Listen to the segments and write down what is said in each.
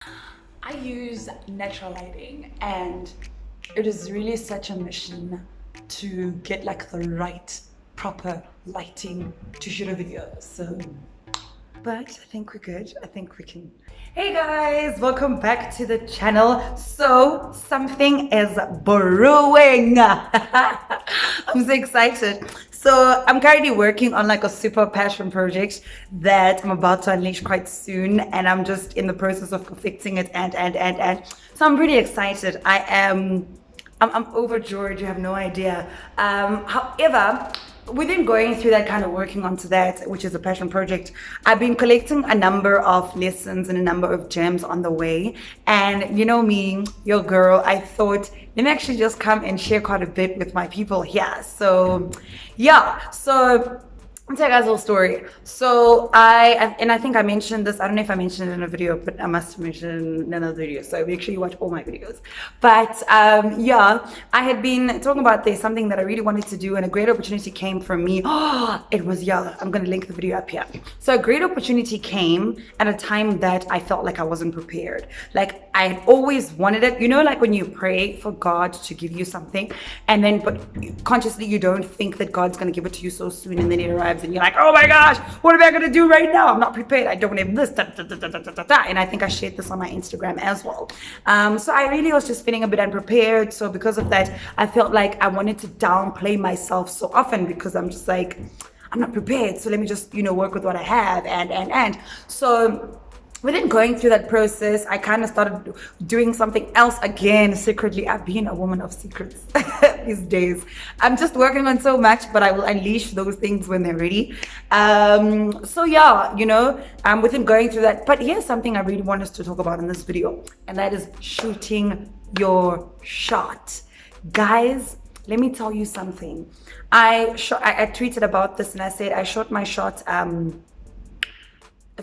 I use natural lighting, and it is really such a mission to get like the right proper lighting to shoot a video. But I think we're good. I think we can. Hey guys, welcome back to the channel. So something is brewing. I'm so excited. So I'm currently working on like a super passion project that I'm about to unleash quite soon, and I'm just in the process of perfecting it and. So I'm pretty excited. I'm overjoyed. You have no idea. However, within going through that kind of working onto that, which is a passion project, I've been collecting a number of lessons and a number of gems on the way. And you know me, your girl, I thought, let me actually just come and share quite a bit with my people here. So, yeah. So I'll tell you guys a little story. So I think I mentioned this. I don't know if I mentioned it in a video, but I must have mentioned it in another video. So make sure you watch all my videos. But yeah, I had been talking about there's something that I really wanted to do, and a great opportunity came from me. It was, yeah, I'm going to link the video up here. So a great opportunity came at a time that I felt like I wasn't prepared. Like I had always wanted it. You know, like when you pray for God to give you something, and then but consciously you don't think that God's going to give it to you so soon, and then it arrives and you're like, oh my gosh, what am I going to do right now? I'm not prepared. I don't have this. And I think I shared this on my Instagram as well. So I really was just feeling a bit unprepared. So because of that, I felt like I wanted to downplay myself so often because I'm just like, I'm not prepared. So let me just, work with what I have and. So within going through that process, I kind of started doing something else again secretly. I've been a woman of secrets these days. I'm just working on so much, but I will unleash those things when they're ready. So yeah, within going through that. But here's something I really want us to talk about in this video, and that is shooting your shot. Guys, let me tell you something. I tweeted about this and I said I shot my shot a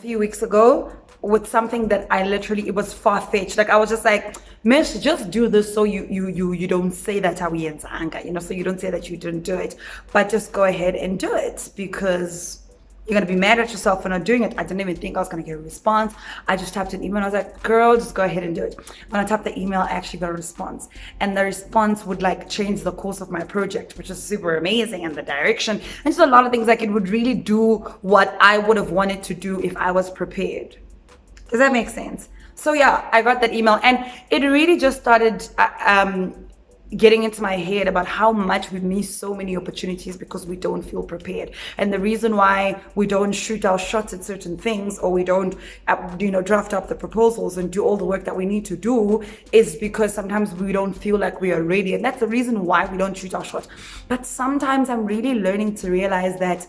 few weeks ago with something that it was far-fetched. Like I was just like, Mish, just do this so you don't say that anger, so you don't say that you didn't do it, but just go ahead and do it because you're gonna be mad at yourself for not doing it. I didn't even think I was gonna get a response. I just tapped an email. I was like, girl, just go ahead and do it. When I tapped the email, I actually got a response. And the response would like change the course of my project, which is super amazing, and the direction. And just a lot of things, like it would really do what I would have wanted to do if I was prepared. Does that make sense? So yeah, I got that email, and it really just started getting into my head about how much we miss so many opportunities because we don't feel prepared. And the reason why we don't shoot our shots at certain things, or we don't draft up the proposals and do all the work that we need to do, is because sometimes we don't feel like we are ready. And that's the reason why we don't shoot our shot. But sometimes I'm really learning to realize that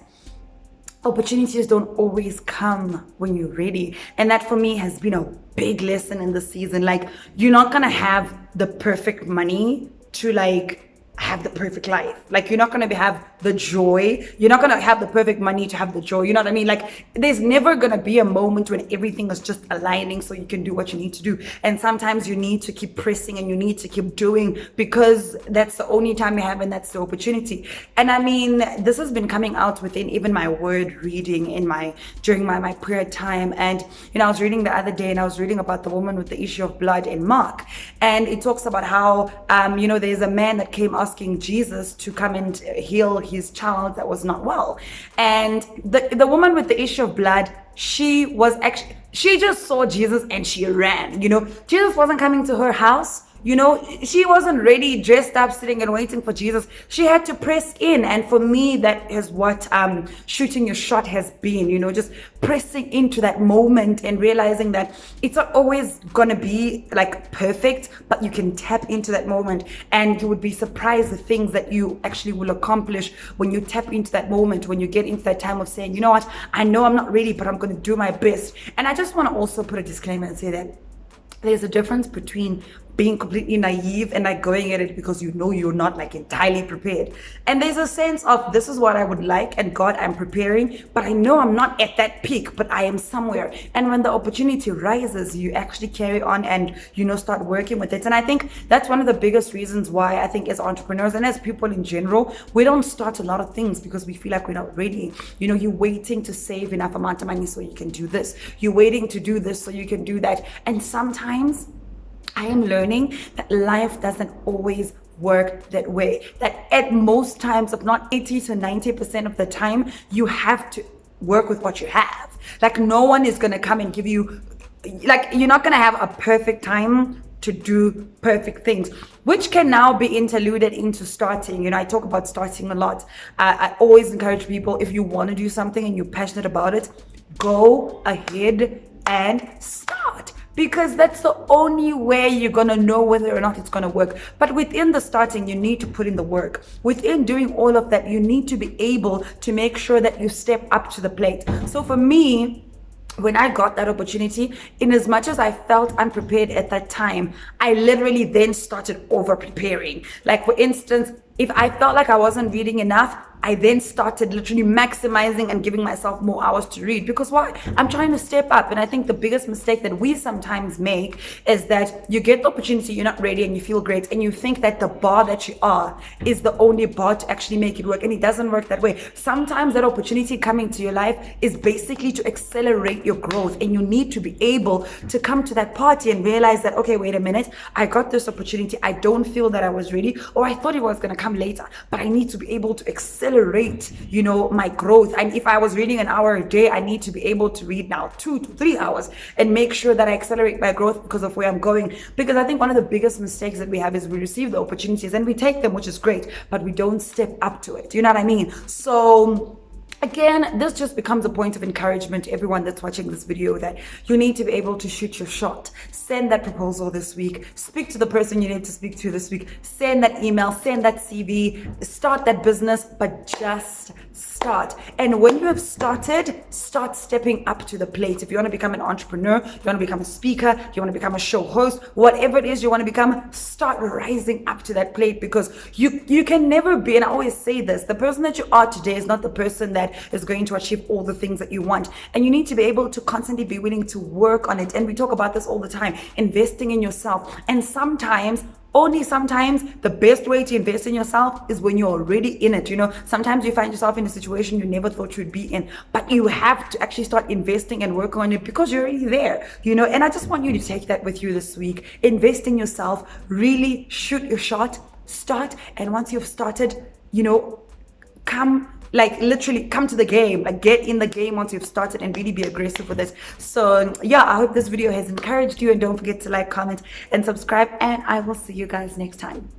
opportunities don't always come when you're ready. And that for me has been a big lesson in this season. Like, you're not gonna have the perfect money to like have the perfect life. Like, you're not going to have the joy. You're not going to have the perfect money to have the joy. You know what I mean? Like, there's never going to be a moment when everything is just aligning so you can do what you need to do. And sometimes you need to keep pressing and you need to keep doing because that's the only time you have, and that's the opportunity. And I mean, this has been coming out within even my word reading during my prayer time. And, I was reading the other day, and I was reading about the woman with the issue of blood in Mark. And it talks about how, there's a man that came asking Jesus to come and heal his child that was not well. And the woman with the issue of blood, she just saw Jesus and she ran. Jesus wasn't coming to her house. She wasn't ready, dressed up, sitting and waiting for Jesus. She had to press in. And for me, that is what shooting your shot has been, just pressing into that moment and realizing that it's not always going to be like perfect, but you can tap into that moment, and you would be surprised the things that you actually will accomplish when you tap into that moment, when you get into that time of saying, you know what, I know I'm not ready, but I'm going to do my best. And I just want to also put a disclaimer and say that there's a difference between being completely naive and like going at it because you know you're not like entirely prepared. And there's a sense of this is what I would like, and God, I'm preparing, but I know I'm not at that peak, but I am somewhere. And when the opportunity rises, you actually carry on and start working with it. And I think that's one of the biggest reasons why I think as entrepreneurs and as people in general, we don't start a lot of things because we feel like we're not ready. You're waiting to save enough amount of money so you can do this. You're waiting to do this so you can do that. And sometimes I am learning that life doesn't always work that way. That at most times, if not 80 to 90% of the time, you have to work with what you have. Like no one is going to come and give you, like you're not going to have a perfect time to do perfect things, which can now be interluded into starting. I talk about starting a lot. I always encourage people, if you want to do something and you're passionate about it, go ahead and start, because that's the only way you're going to know whether or not it's going to work. But within the starting, you need to put in the work. Within doing all of that, you need to be able to make sure that you step up to the plate. So for me, when I got that opportunity, in as much as I felt unprepared at that time, I literally then started over preparing. Like for instance, if I felt like I wasn't reading enough, I then started literally maximizing and giving myself more hours to read. Because why? I'm trying to step up. And I think the biggest mistake that we sometimes make is that you get the opportunity, you're not ready, and you feel great, and you think that the bar that you are is the only bar to actually make it work. And it doesn't work that way. Sometimes that opportunity coming to your life is basically to accelerate your growth. And you need to be able to come to that party and realize that, okay, wait a minute, I got this opportunity. I don't feel that I was ready, or I thought it was going to come later, but I need to be able to accelerate my growth. And if I was reading an hour a day, I need to be able to read now 2 to 3 hours and make sure that I accelerate my growth because of where I'm going. Because I think one of the biggest mistakes that we have is we receive the opportunities and we take them, which is great, but we don't step up to it. You know what I mean? So again, this just becomes a point of encouragement to everyone that's watching this video, that you need to be able to shoot your shot. Send that proposal this week. Speak to the person you need to speak to this week. Send that email, send that CV, start that business, but just start. And when you have started, start stepping up to the plate. If you want to become an entrepreneur, you want to become a speaker, you want to become a show host, whatever it is you want to become, start rising up to that plate, because you can never be, and I always say this, the person that you are today is not the person that is going to achieve all the things that you want. And you need to be able to constantly be willing to work on it. And we talk about this all the time, investing in yourself. And sometimes, only sometimes, the best way to invest in yourself is when you're already in it. Sometimes you find yourself in a situation you never thought you'd be in, but you have to actually start investing and work on it because you're already there. And I just want you to take that with you this week. Invest in yourself, really shoot your shot, start. And once you've started, literally come to the game, get in the game once you've started, and really be aggressive with it. So yeah, I hope this video has encouraged you, and don't forget to like, comment, and subscribe, and I will see you guys next time.